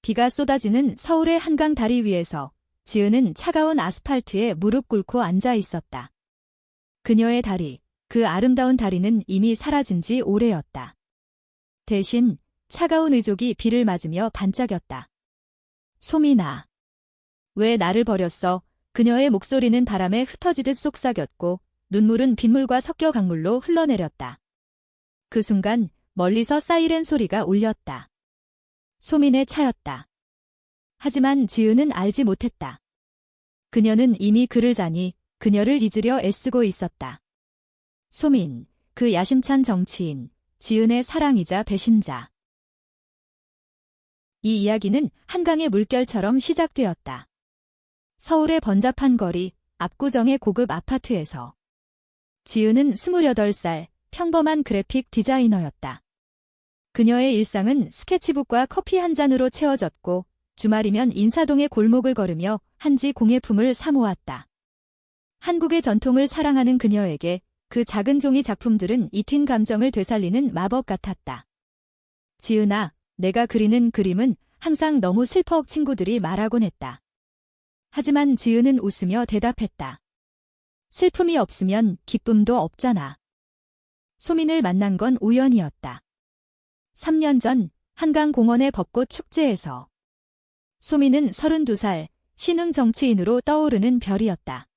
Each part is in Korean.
비가 쏟아지는 서울의 한강 다리 위에서 지은은 차가운 아스팔트에 무릎 꿇고 앉아 있었다. 그녀의 다리, 그 아름다운 다리는 이미 사라진 지 오래였다. 대신 차가운 의족이 비를 맞으며 반짝였다. 소민아. 왜 나를 버렸어? 그녀의 목소리는 바람에 흩어지듯 속삭였고 눈물은 빗물과 섞여 강물로 흘러내렸다. 그 순간 멀리서 사이렌 소리가 울렸다. 소민의 차였다. 하지만 지은은 알지 못했다. 그녀는 이미 그를 자니 그녀를 잊으려 애쓰고 있었다. 소민, 그 야심찬 정치인, 지은의 사랑이자 배신자. 이 이야기는 한강의 물결처럼 시작되었다. 서울의 번잡한 거리, 압구정의 고급 아파트에서. 지은은 28살, 평범한 그래픽 디자이너였다. 그녀의 일상은 스케치북과 커피 한 잔으로 채워졌고 주말이면 인사동의 골목을 걸으며 한지 공예품을 사모았다. 한국의 전통을 사랑하는 그녀에게 그 작은 종이 작품들은 잊힌 감정을 되살리는 마법 같았다. 지은아, 내가 그리는 그림은 항상 너무 슬퍼 친구들이 말하곤 했다. 하지만 지은은 웃으며 대답했다. 슬픔이 없으면 기쁨도 없잖아. 소민을 만난 건 우연이었다. 3년 전 한강공원의 벚꽃 축제에서. 소민은 32살, 신흥 정치인으로 떠오르는 별이었다.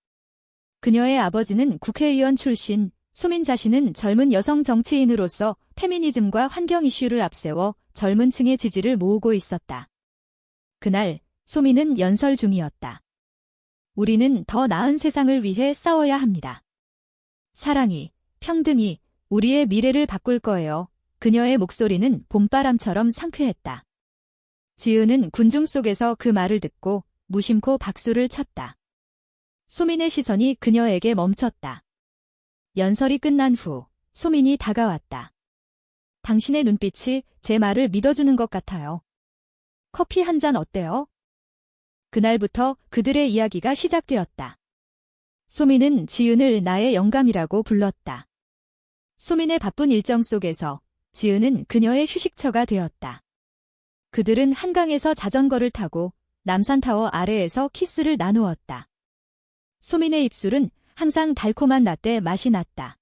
그녀의 아버지는 국회의원 출신, 소민 자신은 젊은 여성 정치인으로서 페미니즘과 환경 이슈를 앞세워 젊은 층의 지지를 모으고 있었다. 그날, 소민은 연설 중이었다. 우리는 더 나은 세상을 위해 싸워야 합니다. 사랑이, 평등이 우리의 미래를 바꿀 거예요. 그녀의 목소리는 봄바람처럼 상쾌했다. 지은은 군중 속에서 그 말을 듣고 무심코 박수를 쳤다. 소민의 시선이 그녀에게 멈췄다. 연설이 끝난 후 소민이 다가왔다. 당신의 눈빛이 제 말을 믿어주는 것 같아요. 커피 한 잔 어때요? 그날부터 그들의 이야기가 시작되었다. 소민은 지은을 나의 영감이라고 불렀다. 소민의 바쁜 일정 속에서 지은은 그녀의 휴식처가 되었다. 그들은 한강에서 자전거를 타고 남산타워 아래에서 키스를 나누었다. 소민의 입술은 항상 달콤한 라떼 맛이 났다.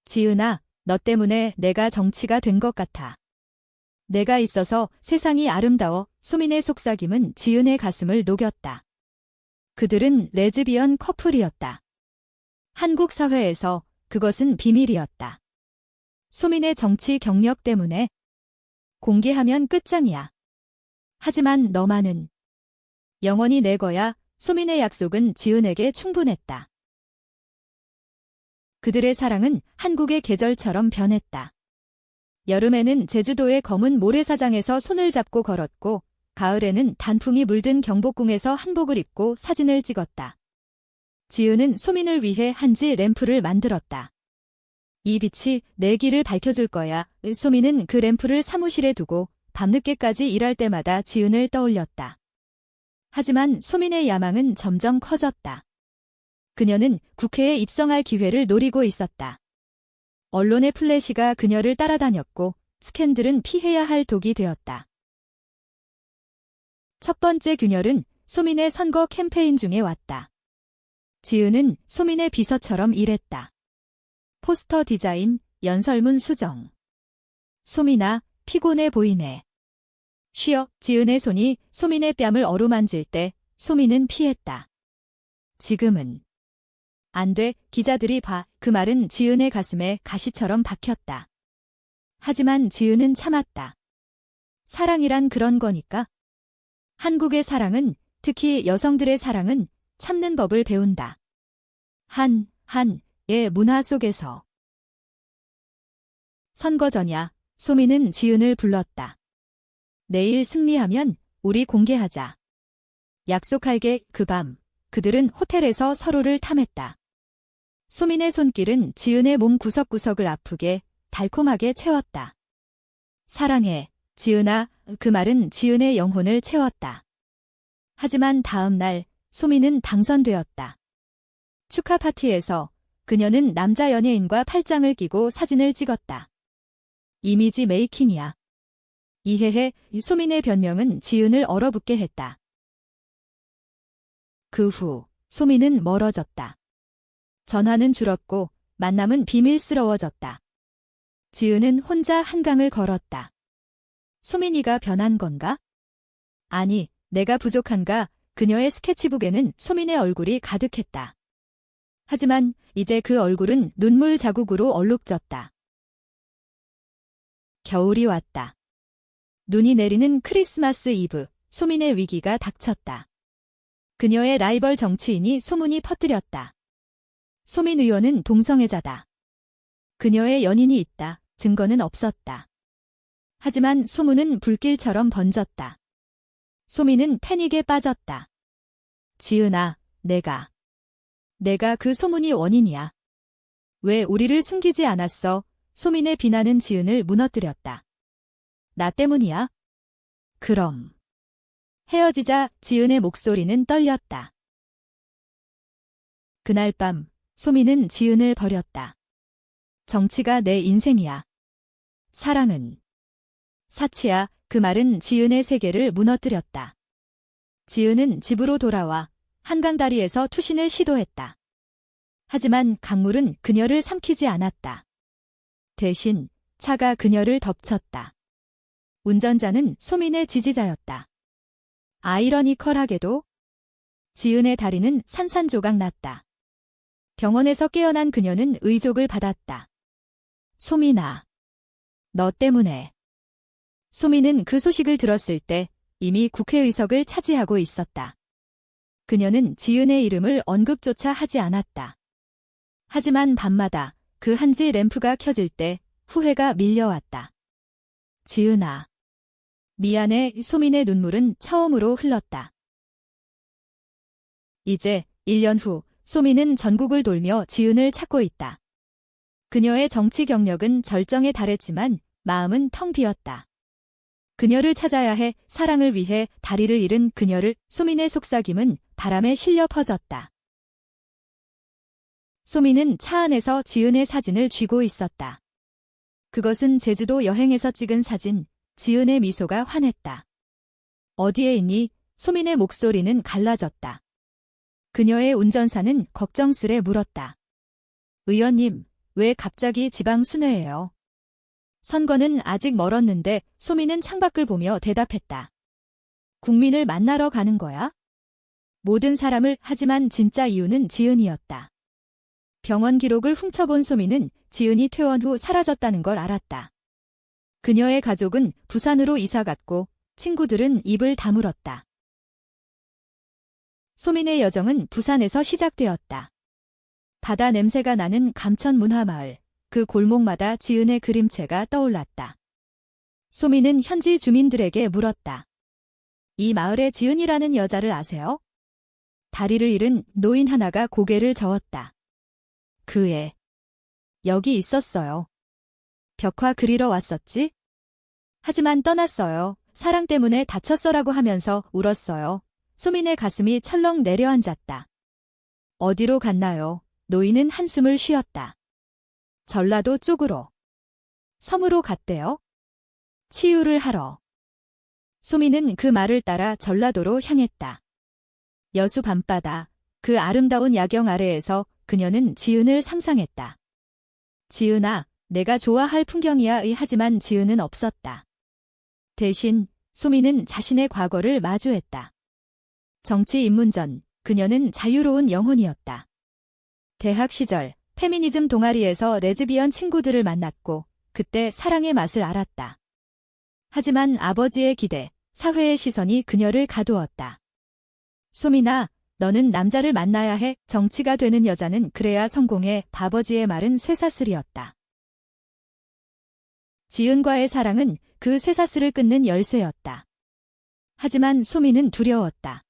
지은아, 너 때문에 내가 정치가 된 것 같아. 내가 있어서 세상이 아름다워. 소민의 속삭임은 지은의 가슴을 녹였다. 그들은 레즈비언 커플이었다. 한국 사회에서 그것은 비밀이었다. 소민의 정치 경력 때문에 공개하면 끝장이야. 하지만 너만은 영원히 내 거야. 소민의 약속은 지은에게 충분했다. 그들의 사랑은 한국의 계절처럼 변했다. 여름에는 제주도의 검은 모래사장에서 손을 잡고 걸었고 가을에는 단풍이 물든 경복궁에서 한복을 입고 사진을 찍었다. 지은은 소민을 위해 한지 램프를 만들었다. 이 빛이 내 길을 밝혀줄 거야. 소민은 그 램프를 사무실에 두고 밤늦게까지 일할 때마다 지은을 떠올렸다. 하지만 소민의 야망은 점점 커졌다. 그녀는 국회에 입성할 기회를 노리고 있었다. 언론의 플래시가 그녀를 따라다녔고 스캔들은 피해야 할 독이 되었다. 첫 번째 균열은 소민의 선거 캠페인 중에 왔다. 지은은 소민의 비서처럼 일했다. 포스터 디자인, 연설문 수정. 소민아, 피곤해 보이네. 쉬어. 지은의 손이 소민의 뺨을 어루만질 때 소민은 피했다. 지금은 안 돼. 기자들이 봐. 그 말은 지은의 가슴에 가시처럼 박혔다. 하지만 지은은 참았다. 사랑이란 그런 거니까. 한국의 사랑은, 특히 여성들의 사랑은 참는 법을 배운다. 의 문화 속에서. 선거 전야, 소민은 지은을 불렀다. 내일 승리하면 우리 공개하자. 약속할게. 그 밤, 그들은 호텔에서 서로를 탐했다. 소민의 손길은 지은의 몸 구석구석을 아프게, 달콤하게 채웠다. 사랑해, 지은아. 그 말은 지은의 영혼을 채웠다. 하지만 다음 날, 소민은 당선되었다. 축하 파티에서 그녀는 남자 연예인과 팔짱을 끼고 사진을 찍었다. 이미지 메이킹이야. 이해해. 소민의 변명은 지은을 얼어붙게 했다. 그 후 소민은 멀어졌다. 전화는 줄었고 만남은 비밀스러워졌다. 지은은 혼자 한강을 걸었다. 소민이가 변한 건가? 아니, 내가 부족한가? 그녀의 스케치북에는 소민의 얼굴이 가득했다. 하지만 이제 그 얼굴은 눈물 자국으로 얼룩졌다. 겨울이 왔다. 눈이 내리는 크리스마스 이브, 소민의 위기가 닥쳤다. 그녀의 라이벌 정치인이 소문이 퍼뜨렸다. 소민 의원은 동성애자다. 그녀의 연인이 있다. 증거는 없었다. 하지만 소문은 불길처럼 번졌다. 소민은 패닉에 빠졌다. 지은아, 내가 그 소문이 원인이야. 왜 우리를 숨기지 않았어? 소민의 비난은 지은을 무너뜨렸다. 나 때문이야? 그럼. 헤어지자 지은의 목소리는 떨렸다. 그날 밤 소민은 지은을 버렸다. 정치가 내 인생이야. 사랑은 사치야. 그 말은 지은의 세계를 무너뜨렸다. 지은은 집으로 돌아와 한강다리에서 투신을 시도했다. 하지만 강물은 그녀를 삼키지 않았다. 대신 차가 그녀를 덮쳤다. 운전자는 소민의 지지자였다. 아이러니컬하게도 지은의 다리는 산산조각 났다. 병원에서 깨어난 그녀는 의족을 받았다. 소민아, 너 때문에. 소민은 그 소식을 들었을 때 이미 국회의석을 차지하고 있었다. 그녀는 지은의 이름을 언급조차 하지 않았다. 하지만 밤마다 그 한지 램프가 켜질 때 후회가 밀려왔다. 지은아, 미안해. 소민의 눈물은 처음으로 흘렀다. 이제 1년 후 소민은 전국을 돌며 지은을 찾고 있다. 그녀의 정치 경력은 절정에 달했지만 마음은 텅 비었다. 그녀를 찾아야 해. 사랑을 위해 다리를 잃은 그녀를. 소민의 속삭임은 바람에 실려 퍼졌다. 소민은 차 안에서 지은의 사진을 쥐고 있었다. 그것은 제주도 여행에서 찍은 사진. 지은의 미소가 환했다. 어디에 있니? 소민의 목소리는 갈라졌다. 그녀의 운전사는 걱정스레 물었다. 의원님, 왜 갑자기 지방 순회예요? 선거는 아직 멀었는데 소민은 창밖을 보며 대답했다. 국민을 만나러 가는 거야? 모든 사람을. 하지만 진짜 이유는 지은이었다. 병원 기록을 훔쳐본 소민은 지은이 퇴원 후 사라졌다는 걸 알았다. 그녀의 가족은 부산으로 이사갔고 친구들은 입을 다물었다. 소민의 여정은 부산에서 시작되었다. 바다 냄새가 나는 감천 문화마을. 그 골목마다 지은의 그림체가 떠올랐다. 소민은 현지 주민들에게 물었다. 이 마을에 지은이라는 여자를 아세요? 다리를 잃은 노인 하나가 고개를 저었다. 그 애. 여기 있었어요. 벽화 그리러 왔었지? 하지만 떠났어요. 사랑 때문에 다쳤어라고 하면서 울었어요. 소민의 가슴이 철렁 내려앉았다. 어디로 갔나요? 노인은 한숨을 쉬었다. 전라도 쪽으로. 섬으로 갔대요. 치유를 하러. 소민은 그 말을 따라 전라도로 향했다. 여수 밤바다, 그 아름다운 야경 아래에서 그녀는 지은을 상상했다. 지은아, 내가 좋아할 풍경이야. 하지만 지은은 없었다. 대신 소민은 자신의 과거를 마주했다. 정치 입문 전 그녀는 자유로운 영혼이었다. 대학 시절 페미니즘 동아리에서 레즈비언 친구들을 만났고 그때 사랑의 맛을 알았다. 하지만 아버지의 기대, 사회의 시선이 그녀를 가두었다. 소민아, 너는 남자를 만나야 해. 정치가 되는 여자는 그래야 성공해. 아버지의 말은 쇠사슬이었다. 지은과의 사랑은 그 쇠사슬을 끊는 열쇠였다. 하지만 소민은 두려웠다.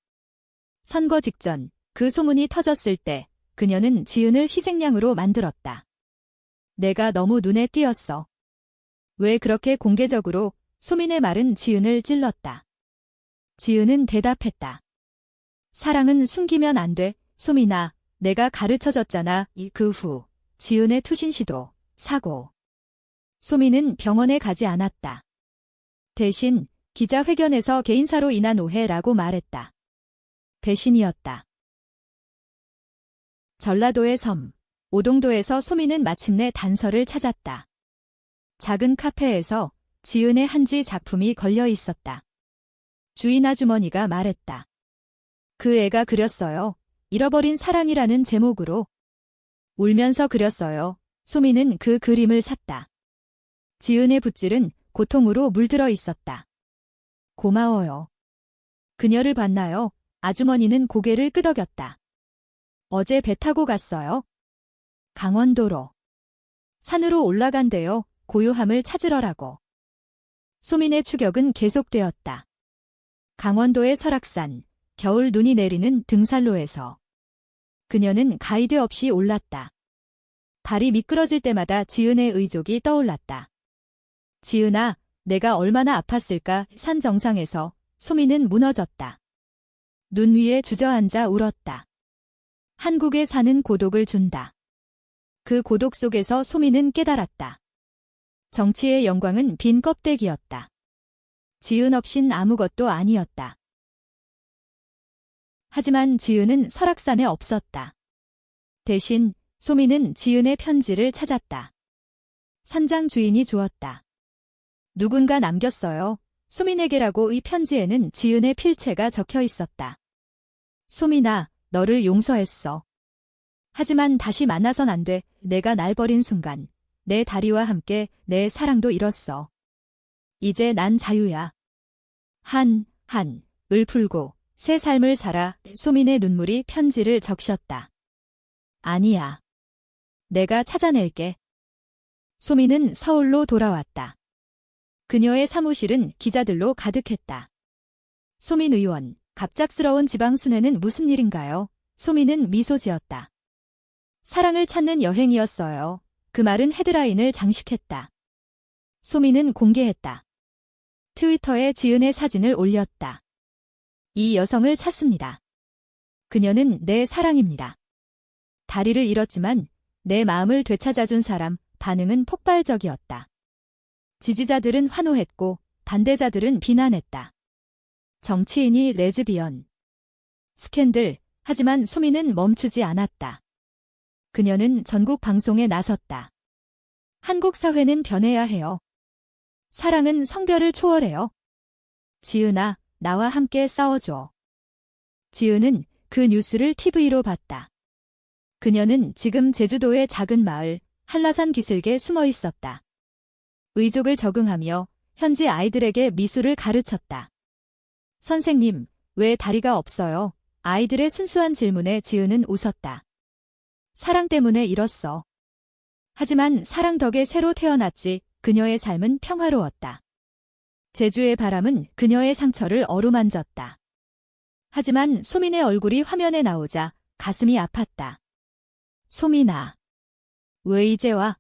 선거 직전 그 소문이 터졌을 때 그녀는 지은을 희생양으로 만들었다. 내가 너무 눈에 띄었어. 왜 그렇게 공개적으로? 소민의 말은 지은을 찔렀다. 지은은 대답했다. 사랑은 숨기면 안 돼. 소민아, 내가 가르쳐줬잖아. 그 후 지은의 투신 시도, 사고. 소민은 병원에 가지 않았다. 대신 기자회견에서 개인사로 인한 오해라고 말했다. 배신이었다. 전라도의 섬, 오동도에서 소민은 마침내 단서를 찾았다. 작은 카페에서 지은의 한지 작품이 걸려 있었다. 주인 아주머니가 말했다. 그 애가 그렸어요. 잃어버린 사랑이라는 제목으로. 울면서 그렸어요. 소민은 그 그림을 샀다. 지은의 붓질은 고통으로 물들어 있었다. 고마워요. 그녀를 봤나요? 아주머니는 고개를 끄덕였다. 어제 배 타고 갔어요. 강원도로. 산으로 올라간대요. 고요함을 찾으러라고. 소민의 추격은 계속되었다. 강원도의 설악산, 겨울 눈이 내리는 등산로에서. 그녀는 가이드 없이 올랐다. 발이 미끄러질 때마다 지은의 의족이 떠올랐다. 지은아, 내가 얼마나 아팠을까. 산 정상에서 소민은 무너졌다. 눈 위에 주저앉아 울었다. 한국에 사는 고독을 준다. 그 고독 속에서 소민은 깨달았다. 정치의 영광은 빈 껍데기였다. 지은 없인 아무것도 아니었다. 하지만 지은은 설악산에 없었다. 대신 소민은 지은의 편지를 찾았다. 산장 주인이 주었다. 누군가 남겼어요. 소민에게라고. 이 편지에는 지은의 필체가 적혀 있었다. 소민아, 너를 용서했어. 하지만 다시 만나선 안 돼. 내가 날 버린 순간 내 다리와 함께 내 사랑도 잃었어. 이제 난 자유야. 을 풀고 새 삶을 살아. 소민의 눈물이 편지를 적셨다. 아니야. 내가 찾아낼게. 소민은 서울로 돌아왔다. 그녀의 사무실은 기자들로 가득했다. 소민 의원, 갑작스러운 지방 순회는 무슨 일인가요? 소민은 미소 지었다. 사랑을 찾는 여행이었어요. 그 말은 헤드라인을 장식했다. 소민은 공개했다. 트위터에 지은의 사진을 올렸다. 이 여성을 찾습니다. 그녀는 내 사랑입니다. 다리를 잃었지만 내 마음을 되찾아준 사람. 반응은 폭발적이었다. 지지자들은 환호했고 반대자들은 비난했다. 정치인이 레즈비언. 스캔들. 하지만 소민은 멈추지 않았다. 그녀는 전국 방송에 나섰다. 한국 사회는 변해야 해요. 사랑은 성별을 초월해요. 지은아, 나와 함께 싸워줘. 지은은 그 뉴스를 TV로 봤다. 그녀는 지금 제주도의 작은 마을 한라산 기슭에 숨어 있었다. 의족을 적응하며 현지 아이들에게 미술을 가르쳤다. 선생님, 왜 다리가 없어요? 아이들의 순수한 질문에 지은은 웃었다. 사랑 때문에 잃었어. 하지만 사랑 덕에 새로 태어났지. 그녀의 삶은 평화로웠다. 제주의 바람은 그녀의 상처를 어루만졌다. 하지만 소민의 얼굴이 화면에 나오자 가슴이 아팠다. 소민아, 왜 이제 와?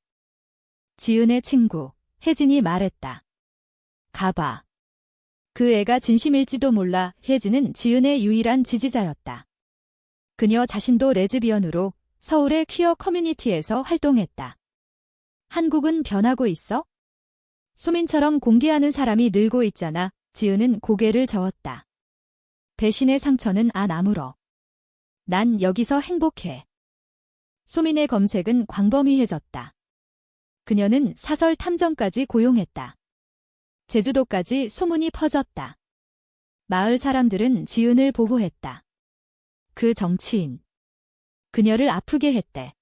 지은의 친구 혜진이 말했다. 가봐. 그 애가 진심일지도 몰라. 혜진은 지은의 유일한 지지자였다. 그녀 자신도 레즈비언으로 서울의 퀴어 커뮤니티에서 활동했다. 한국은 변하고 있어? 소민처럼 공개하는 사람이 늘고 있잖아. 지은은 고개를 저었다. 배신의 상처는 안 아물어. 난 여기서 행복해. 소민의 검색은 광범위해졌다. 그녀는 사설 탐정까지 고용했다. 제주도까지 소문이 퍼졌다. 마을 사람들은 지은을 보호했다. 그 정치인. 그녀를 아프게 했대.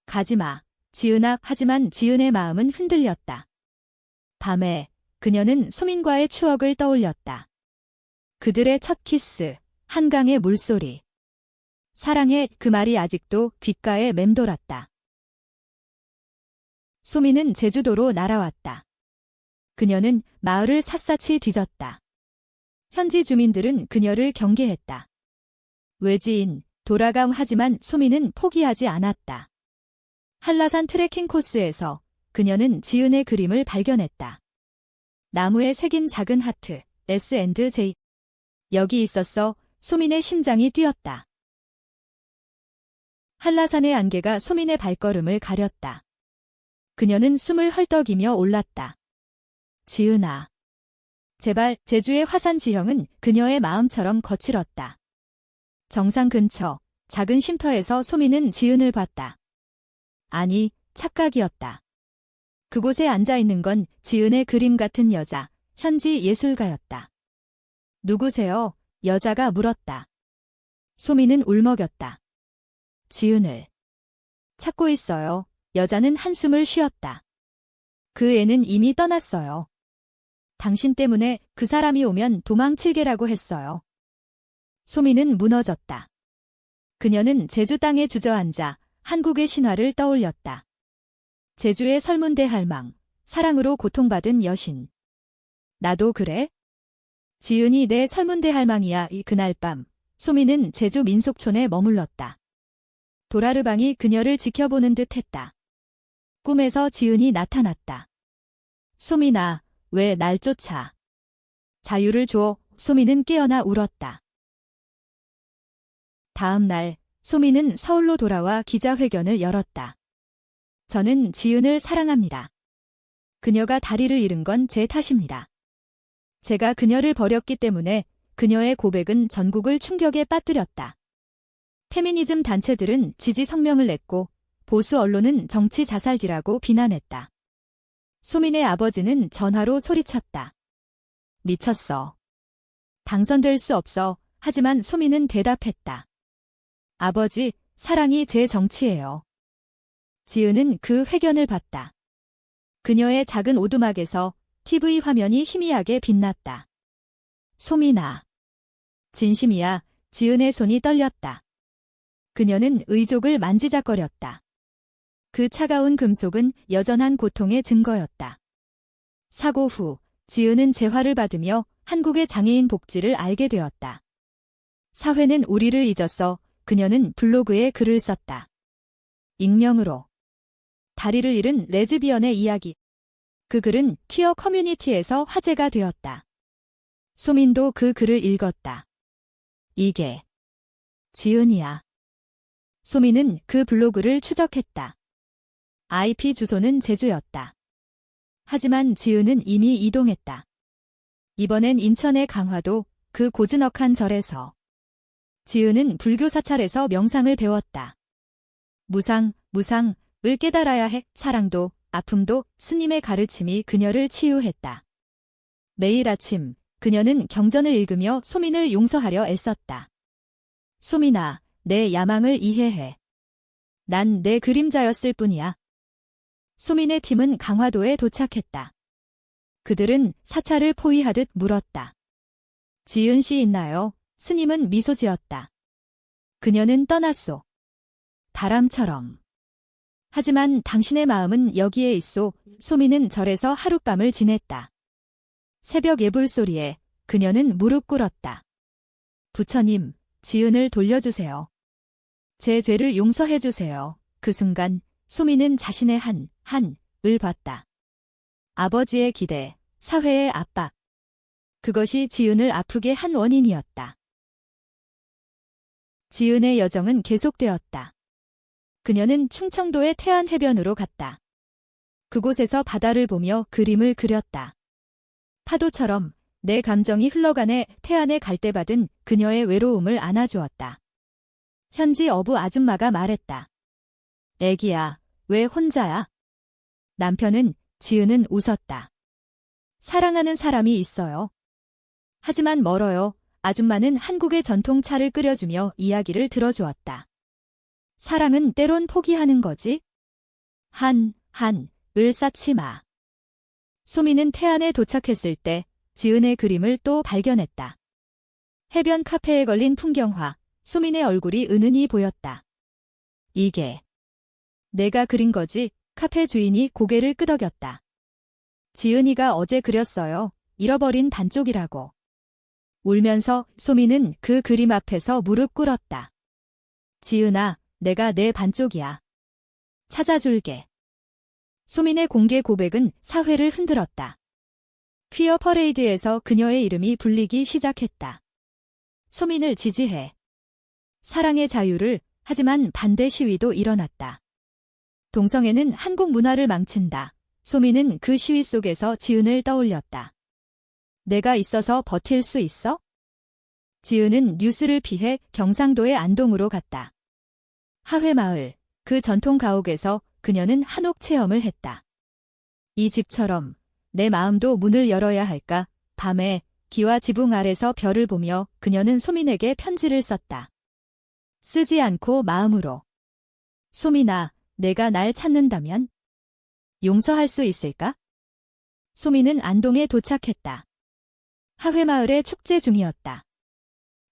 가지마, 지은아. 하지만 지은의 마음은 흔들렸다. 밤에 그녀는 소민과의 추억을 떠올렸다. 그들의 첫 키스, 한강의 물소리. 사랑해. 그 말이 아직도 귓가에 맴돌았다. 소민은 제주도로 날아왔다. 그녀는 마을을 샅샅이 뒤졌다. 현지 주민들은 그녀를 경계했다. 외지인, 돌아감. 하지만 소민은 포기하지 않았다. 한라산 트레킹 코스에서 그녀는 지은의 그림을 발견했다. 나무에 새긴 작은 하트, S&J. 여기 있었어. 소민의 심장이 뛰었다. 한라산의 안개가 소민의 발걸음을 가렸다. 그녀는 숨을 헐떡이며 올랐다. 지은아. 제발 제주의 화산 지형은 그녀의 마음처럼 거칠었다. 정상 근처 작은 쉼터에서 소민은 지은을 봤다. 아니, 착각이었다. 그곳에 앉아있는 건 지은의 그림 같은 여자, 현지 예술가였다. 누구세요? 여자가 물었다. 소민은 울먹였다. 지은을 찾고 있어요. 여자는 한숨을 쉬었다. 그 애는 이미 떠났어요. 당신 때문에 그 사람이 오면 도망칠게라고 했어요. 소민은 무너졌다. 그녀는 제주 땅에 주저앉아 한국의 신화를 떠올렸다. 제주의 설문대 할망, 사랑으로 고통받은 여신. 나도 그래? 지은이 내 설문대 할망이야. 그날 밤, 소민은 제주 민속촌에 머물렀다. 도라르방이 그녀를 지켜보는 듯 했다. 꿈에서 지은이 나타났다. 소민아, 왜 날 쫓아? 자유를 줘. 소민은 깨어나 울었다. 다음 날, 소민은 서울로 돌아와 기자회견을 열었다. 저는 지은을 사랑합니다. 그녀가 다리를 잃은 건 제 탓입니다. 제가 그녀를 버렸기 때문에 그녀의 고백은 전국을 충격에 빠뜨렸다. 페미니즘 단체들은 지지 성명을 냈고 보수 언론은 정치 자살기라고 비난했다. 소민의 아버지는 전화로 소리쳤다. 미쳤어. 당선될 수 없어. 하지만 소민은 대답했다. 아버지, 사랑이 제 정치예요. 지은은 그 회견을 봤다. 그녀의 작은 오두막에서 TV 화면이 희미하게 빛났다. 소민아. 진심이야. 지은의 손이 떨렸다. 그녀는 의족을 만지작거렸다. 그 차가운 금속은 여전한 고통의 증거였다. 사고 후 지은은 재활을 받으며 한국의 장애인 복지를 알게 되었다. 사회는 우리를 잊었어. 그녀는 블로그에 글을 썼다. 익명으로. 다리를 잃은 레즈비언의 이야기. 그 글은 퀴어 커뮤니티에서 화제가 되었다. 소민도 그 글을 읽었다. 이게 지은이야. 소민은 그 블로그를 추적했다. IP 주소는 제주였다. 하지만 지은은 이미 이동했다. 이번엔 인천의 강화도, 그 고즈넉한 절에서. 지은은 불교 사찰에서 명상을 배웠다. 무상을 깨달아야 해. 사랑도, 아픔도 스님의 가르침이 그녀를 치유했다. 매일 아침, 그녀는 경전을 읽으며 소민을 용서하려 애썼다. 소민아, 내 야망을 이해해. 난 내 그림자였을 뿐이야. 소민의 팀은 강화도에 도착했다. 그들은 사찰을 포위하듯 물었다. 지은 씨 있나요? 스님은 미소 지었다. 그녀는 떠났소. 바람처럼. 하지만 당신의 마음은 여기에 있소. 소민은 절에서 하룻밤을 지냈다. 새벽 예불 소리에 그녀는 무릎 꿇었다. 부처님, 지은을 돌려주세요. 제 죄를 용서해 주세요. 그 순간 소민은 자신의 한을 봤다. 아버지의 기대, 사회의 압박. 그것이 지은을 아프게 한 원인이었다. 지은의 여정은 계속되었다. 그녀는 충청도의 태안해변으로 갔다. 그곳에서 바다를 보며 그림을 그렸다. 파도처럼 내 감정이 흘러가네. 태안의 갈대밭은 그녀의 외로움을 안아주었다. 현지 어부 아줌마가 말했다. 애기야, 왜 혼자야? 남편은, 지은은 웃었다. 사랑하는 사람이 있어요. 하지만 멀어요. 아줌마는 한국의 전통차를 끓여주며 이야기를 들어주었다. 사랑은 때론 포기하는 거지. 을 쌓지 마. 소민은 태안에 도착했을 때 지은의 그림을 또 발견했다. 해변 카페에 걸린 풍경화, 소민의 얼굴이 은은히 보였다. 이게 내가 그린 거지. 카페 주인이 고개를 끄덕였다. 지은이가 어제 그렸어요. 잃어버린 반쪽이라고. 울면서 소민은 그 그림 앞에서 무릎 꿇었다. 지은아, 내가 내 반쪽이야. 찾아줄게. 소민의 공개 고백은 사회를 흔들었다. 퀴어 퍼레이드에서 그녀의 이름이 불리기 시작했다. 소민을 지지해. 사랑의 자유를. 하지만 반대 시위도 일어났다. 동성애는 한국 문화를 망친다. 소민은 그 시위 속에서 지은을 떠올렸다. 내가 있어서 버틸 수 있어? 지은은 뉴스를 피해 경상도의 안동으로 갔다. 하회마을, 그 전통 가옥에서 그녀는 한옥 체험을 했다. 이 집처럼 내 마음도 문을 열어야 할까? 밤에 기와 지붕 아래서 별을 보며 그녀는 소민에게 편지를 썼다. 쓰지 않고 마음으로. 소민아, 내가 날 찾는다면? 용서할 수 있을까? 소민은 안동에 도착했다. 하회마을의 축제 중이었다.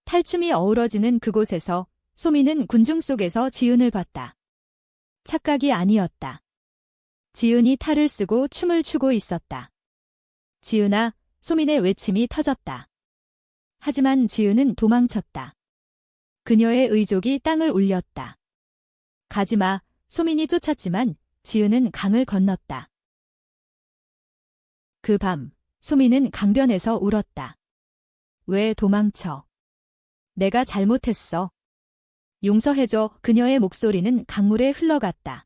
탈춤이 어우러지는 그곳에서 소민은 군중 속에서 지은을 봤다. 착각이 아니었다. 지은이 탈을 쓰고 춤을 추고 있었다. 지은아, 소민의 외침이 터졌다. 하지만 지은은 도망쳤다. 그녀의 의족이 땅을 울렸다. 가지마, 소민이 쫓았지만 지은은 강을 건넜다. 그 밤, 소민은 강변에서 울었다. 왜 도망쳐? 내가 잘못했어. 용서해줘. 그녀의 목소리는 강물에 흘러갔다.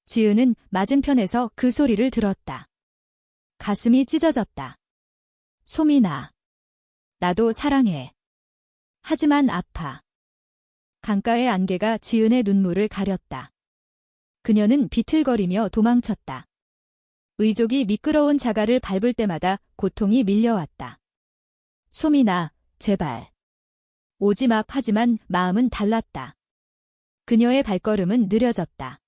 지은은 맞은편에서 그 소리를 들었다. 가슴이 찢어졌다. 소민아. 나도 사랑해. 하지만 아파. 강가의 안개가 지은의 눈물을 가렸다. 그녀는 비틀거리며 도망쳤다. 의족이 미끄러운 자갈을 밟을 때마다 고통이 밀려왔다. 소민아, 제발. 오지 마. 하지만 마음은 달랐다. 그녀의 발걸음은 느려졌다.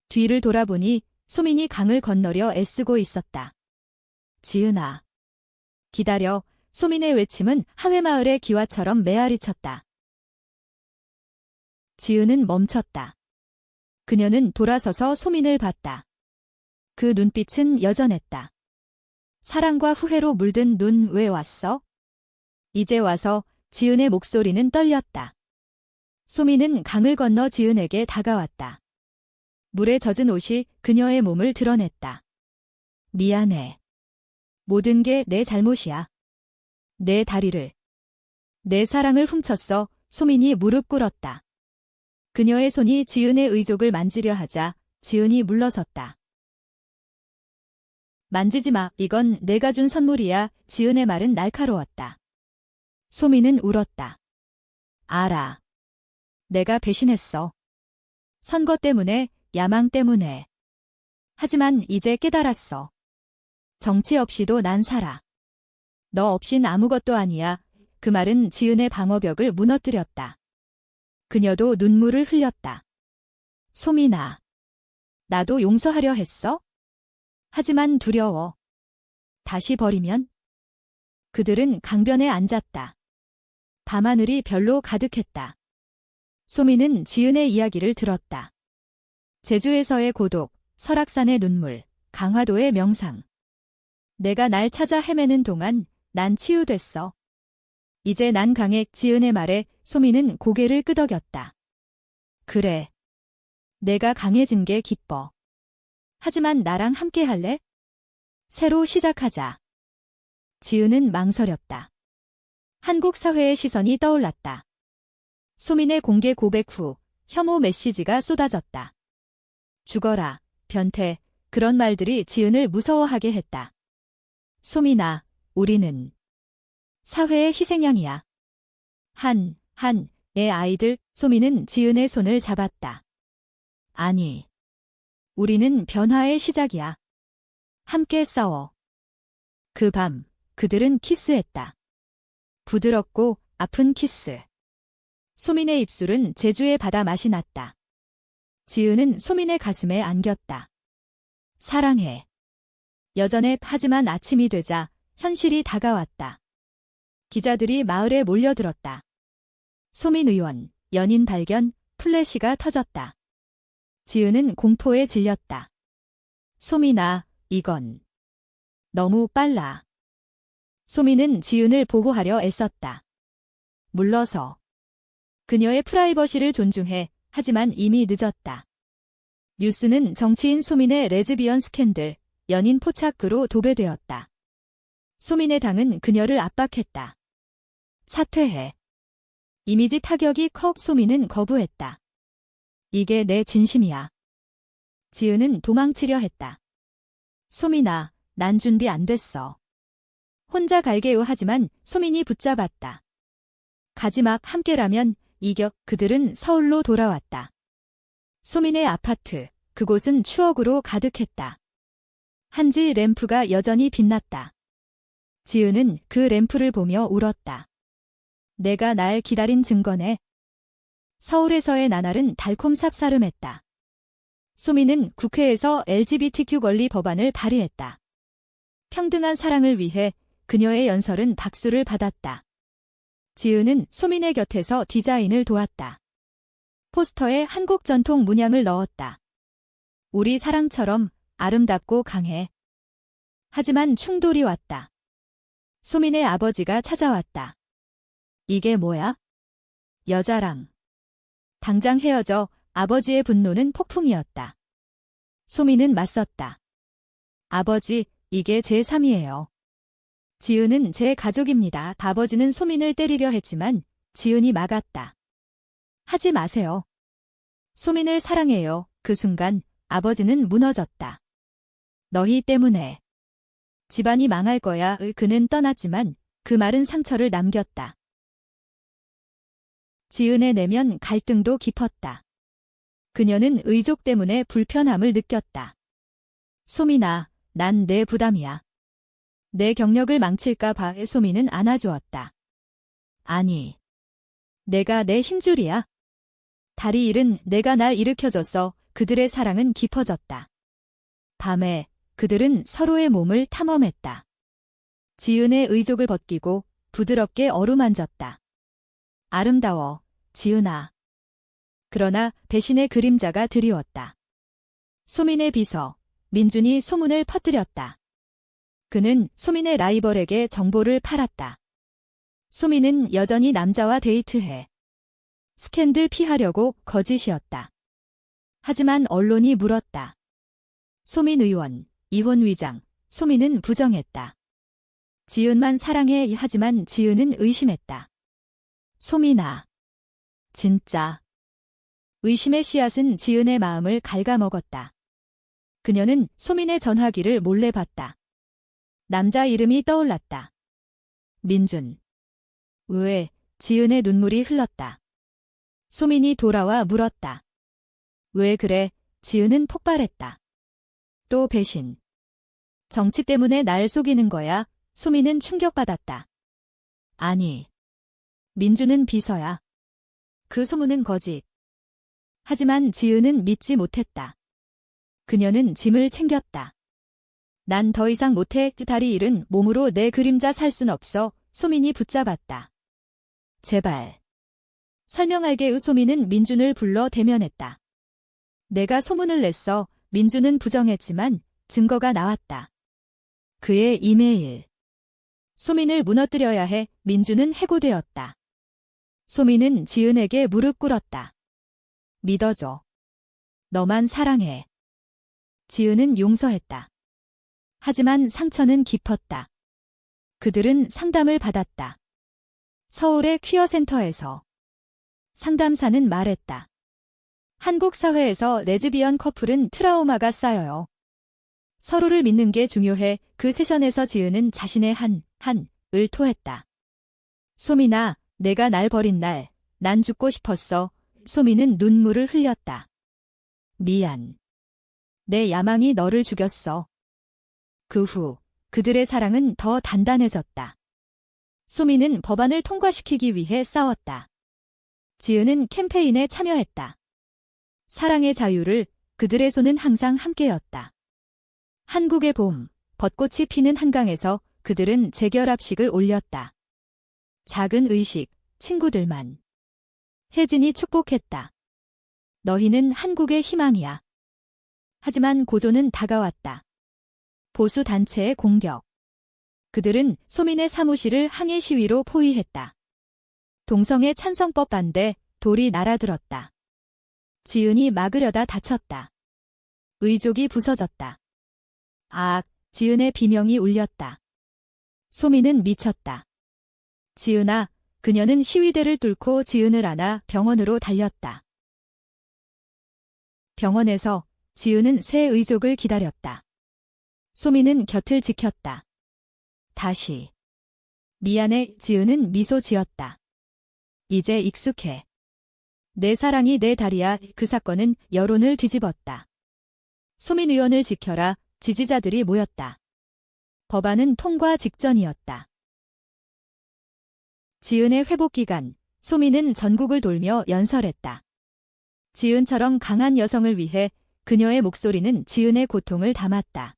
뒤를 돌아보니 소민이 강을 건너려 애쓰고 있었다. 지은아. 기다려. 소민의 외침은 하회마을의 기와처럼 메아리쳤다. 지은은 멈췄다. 그녀는 돌아서서 소민을 봤다. 그 눈빛은 여전했다. 사랑과 후회로 물든 눈. 왜 왔어? 이제 와서. 지은의 목소리는 떨렸다. 소민은 강을 건너 지은에게 다가왔다. 물에 젖은 옷이 그녀의 몸을 드러냈다. 미안해. 모든 게 내 잘못이야. 내 다리를, 내 사랑을 훔쳤어. 소민이 무릎 꿇었다. 그녀의 손이 지은의 의족을 만지려 하자 지은이 물러섰다. 만지지 마. 이건 내가 준 선물이야. 지은의 말은 날카로웠다. 소민은 울었다. 알아. 내가 배신했어. 선거 때문에, 야망 때문에. 하지만 이제 깨달았어. 정치 없이도 난 살아. 너 없인 아무것도 아니야. 그 말은 지은의 방어벽을 무너뜨렸다. 그녀도 눈물을 흘렸다. 소민아. 나도 용서하려 했어? 하지만 두려워. 다시 버리면? 그들은 강변에 앉았다. 밤하늘이 별로 가득했다. 소민은 지은의 이야기를 들었다. 제주에서의 고독, 설악산의 눈물, 강화도의 명상. 내가 날 찾아 헤매는 동안 난 치유됐어. 이제 난 강해. 지은의 말에 소민은 고개를 끄덕였다. 그래. 내가 강해진 게 기뻐. 하지만 나랑 함께 할래? 새로 시작하자. 지은은 망설였다. 한국 사회의 시선이 떠올랐다. 소민의 공개 고백 후 혐오 메시지가 쏟아졌다. 죽어라, 변태, 그런 말들이 지은을 무서워하게 했다. 소민아, 우리는 사회의 희생양이야. 애 아이들. 소민은 지은의 손을 잡았다. 아니, 우리는 변화의 시작이야. 함께 싸워. 그 밤, 그들은 키스했다. 부드럽고 아픈 키스. 소민의 입술은 제주의 바다 맛이 났다. 지은은 소민의 가슴에 안겼다. 사랑해. 여전해. 하지만 아침이 되자 현실이 다가왔다. 기자들이 마을에 몰려들었다. 소민 의원, 연인 발견, 플래시가 터졌다. 지은은 공포에 질렸다. 소민아, 이건 너무 빨라. 소민은 지은을 보호하려 애썼다. 물러서. 그녀의 프라이버시를 존중해. 하지만 이미 늦었다. 뉴스는 정치인 소민의 레즈비언 스캔들, 연인 포착으로 도배되었다. 소민의 당은 그녀를 압박했다. 사퇴해. 이미지 타격이 커. 소민은 거부했다. 이게 내 진심이야. 지은은 도망치려 했다. 소민아, 난 준비 안 됐어. 혼자 갈게요 하지만 소민이 붙잡았다. 가지막 함께라면 이겨. 그들은 서울로 돌아왔다. 소민의 아파트, 그곳은 추억으로 가득했다. 한지 램프가 여전히 빛났다. 지은은 그 램프를 보며 울었다. 내가 날 기다린 증거네. 서울에서의 나날은 달콤 쌉싸름했다. 소민은 국회에서 LGBTQ 권리 법안을 발의했다. 평등한 사랑을 위해 그녀의 연설은 박수를 받았다. 지은은 소민의 곁에서 디자인을 도왔다. 포스터에 한국 전통 문양을 넣었다. 우리 사랑처럼 아름답고 강해. 하지만 충돌이 왔다. 소민의 아버지가 찾아왔다. 이게 뭐야? 여자랑. 당장 헤어져. 아버지의 분노는 폭풍이었다. 소민은 맞섰다. 아버지, 이게 제 삶이에요. 지은은 제 가족입니다. 아버지는 소민을 때리려 했지만 지은이 막았다. 하지 마세요. 소민을 사랑해요. 그 순간 아버지는 무너졌다. 너희 때문에 집안이 망할 거야. 그는 떠났지만 그 말은 상처를 남겼다. 지은의 내면 갈등도 깊었다. 그녀는 의족 때문에 불편함을 느꼈다. 소민아, 난 내 부담이야. 내 경력을 망칠까 봐. 소민은 안아주었다. 아니, 내가 내 힘줄이야. 다리 잃은 내가 날 일으켜줬어. 그들의 사랑은 깊어졌다. 밤에 그들은 서로의 몸을 탐험했다. 지은의 의족을 벗기고 부드럽게 어루만졌다. 아름다워, 지은아. 그러나 배신의 그림자가 드리웠다. 소민의 비서, 민준이 소문을 퍼뜨렸다. 그는 소민의 라이벌에게 정보를 팔았다. 소민은 여전히 남자와 데이트해. 스캔들 피하려고 거짓이었다. 하지만 언론이 물었다. 소민 의원, 이혼 위장, 소민은 부정했다. 지은만 사랑해. 하지만 지은은 의심했다. 소민아. 진짜. 의심의 씨앗은 지은의 마음을 갉아먹었다. 그녀는 소민의 전화기를 몰래 봤다. 남자 이름이 떠올랐다. 민준. 왜? 지은의 눈물이 흘렀다. 소민이 돌아와 물었다. 왜 그래? 지은은 폭발했다. 또 배신. 정치 때문에 날 속이는 거야. 소민은 충격받았다. 아니. 민준은 비서야. 그 소문은 거짓. 하지만 지은은 믿지 못했다. 그녀는 짐을 챙겼다. 난 더 이상 못해. 그 다리 잃은 몸으로 내 그림자 살 순 없어. 소민이 붙잡았다. 제발. 설명할게. 소민은 민준을 불러 대면했다. 내가 소문을 냈어. 민준은 부정했지만 증거가 나왔다. 그의 이메일. 소민을 무너뜨려야 해. 민준은 해고되었다. 소민은 지은에게 무릎 꿇었다. 믿어줘. 너만 사랑해. 지은은 용서했다. 하지만 상처는 깊었다. 그들은 상담을 받았다. 서울의 퀴어센터에서. 상담사는 말했다. 한국 사회에서 레즈비언 커플은 트라우마가 쌓여요. 서로를 믿는 게 중요해. 그 세션에서 지은은 자신의 을 토했다. 소민아, 내가 날 버린 날, 난 죽고 싶었어. 소민은 눈물을 흘렸다. 미안. 내 야망이 너를 죽였어. 그 후 그들의 사랑은 더 단단해졌다. 소민은 법안을 통과시키기 위해 싸웠다. 지은은 캠페인에 참여했다. 사랑의 자유를. 그들의 손은 항상 함께였다. 한국의 봄, 벚꽃이 피는 한강에서 그들은 재결합식을 올렸다. 작은 의식, 친구들만. 혜진이 축복했다. 너희는 한국의 희망이야. 하지만 고조는 다가왔다. 보수 단체의 공격. 그들은 소민의 사무실을 항해 시위로 포위했다. 동성애 찬성법 반대, 돌이 날아들었다. 지은이 막으려다 다쳤다. 의족이 부서졌다. 지은의 비명이 울렸다. 소민은 미쳤다. 지은아, 그녀는 시위대를 뚫고 지은을 안아 병원으로 달렸다. 병원에서 지은은 새 의족을 기다렸다. 소민은 곁을 지켰다. 다시. 미안해, 지은은 미소 지었다. 이제 익숙해. 내 사랑이 내 다리야. 그 사건은 여론을 뒤집었다. 소민 의원을 지켜라. 지지자들이 모였다. 법안은 통과 직전이었다. 지은의 회복 기간, 소민은 전국을 돌며 연설했다. 지은처럼 강한 여성을 위해 그녀의 목소리는 지은의 고통을 담았다.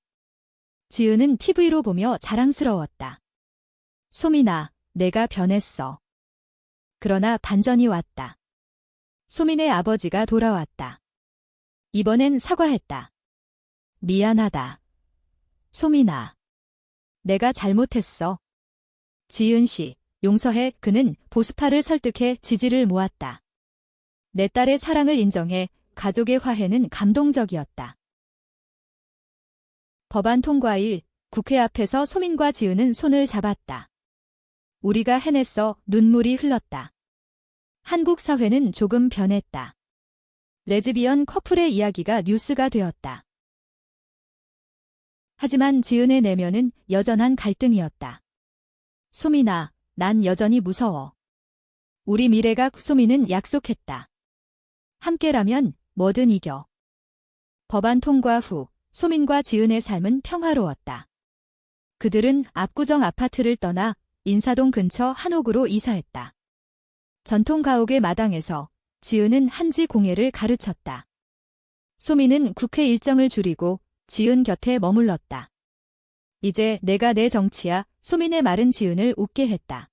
지은은 TV로 보며 자랑스러웠다. 소민아, 내가 변했어. 그러나 반전이 왔다. 소민의 아버지가 돌아왔다. 이번엔 사과했다. 미안하다. 소민아. 내가 잘못했어. 지은 씨, 용서해. 그는 보수파를 설득해 지지를 모았다. 내 딸의 사랑을 인정해. 가족의 화해는 감동적이었다. 법안 통과일, 국회 앞에서 소민과 지은은 손을 잡았다. 우리가 해냈어. 눈물이 흘렀다. 한국 사회는 조금 변했다. 레즈비언 커플의 이야기가 뉴스가 되었다. 하지만 지은의 내면은 여전한 갈등이었다. 소민아, 난 여전히 무서워. 우리 미래가 소민은 약속했다. 함께라면 뭐든 이겨. 법안 통과 후 소민과 지은의 삶은 평화로웠다. 그들은 압구정 아파트를 떠나 인사동 근처 한옥으로 이사했다. 전통 가옥의 마당에서 지은은 한지 공예를 가르쳤다. 소민은 국회 일정을 줄이고 지은 곁에 머물렀다. 이제 내가 내 정치야. 소민의 말은 지은을 웃게 했다.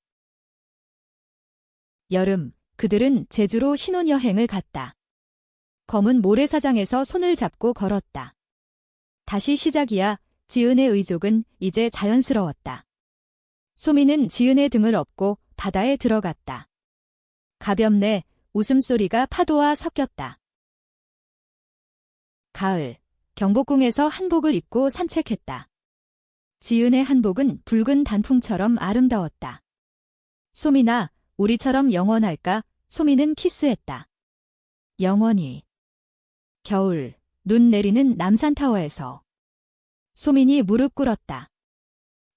여름, 그들은 제주로 신혼여행을 갔다. 검은 모래사장에서 손을 잡고 걸었다. 다시 시작이야. 지은의 의족은 이제 자연스러웠다. 소민은 지은의 등을 업고 바다에 들어갔다. 가볍네. 웃음소리가 파도와 섞였다. 가을, 경복궁에서 한복을 입고 산책했다. 지은의 한복은 붉은 단풍처럼 아름다웠다. 소민아, 우리처럼 영원할까? 소민은 키스했다. 영원히. 겨울, 눈 내리는 남산타워에서 소민이 무릎 꿇었다.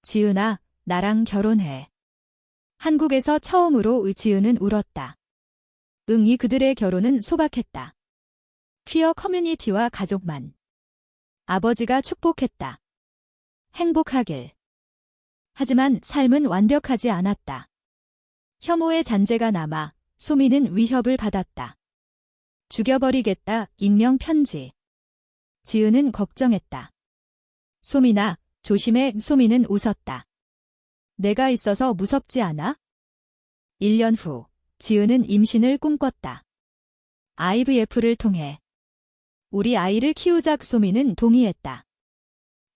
지은아, 나랑 결혼해. 한국에서 처음으로 지은은 울었다. 이 그들의 결혼은 소박했다. 퀴어 커뮤니티와 가족만. 아버지가 축복했다. 행복하길. 하지만 삶은 완벽하지 않았다. 혐오의 잔재가 남아 소민은 위협을 받았다. 죽여버리겠다. 익명 편지. 지은은 걱정했다. 소민아, 조심해. 소민은 웃었다. 내가 있어서 무섭지 않아? 1년 후, 지은은 임신을 꿈꿨다. IVF를 통해. 우리 아이를 키우자. 소민은 동의했다.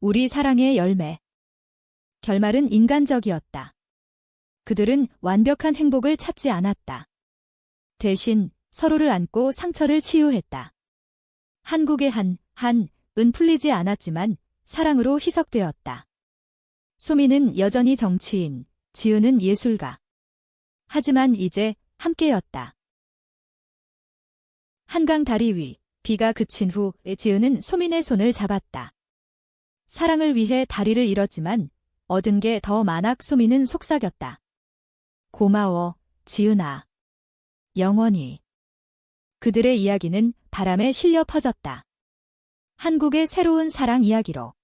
우리 사랑의 열매. 결말은 인간적이었다. 그들은 완벽한 행복을 찾지 않았다. 대신 서로를 안고 상처를 치유했다. 한국의 은 풀리지 않았지만 사랑으로 희석되었다. 소민은 여전히 정치인, 지은은 예술가. 하지만 이제 함께였다. 한강 다리 위, 비가 그친 후 지은은 소민의 손을 잡았다. 사랑을 위해 다리를 잃었지만 얻은 게 더 많아. 소민은 속삭였다. 고마워, 지은아. 영원히. 그들의 이야기는 바람에 실려 퍼졌다. 한국의 새로운 사랑 이야기로.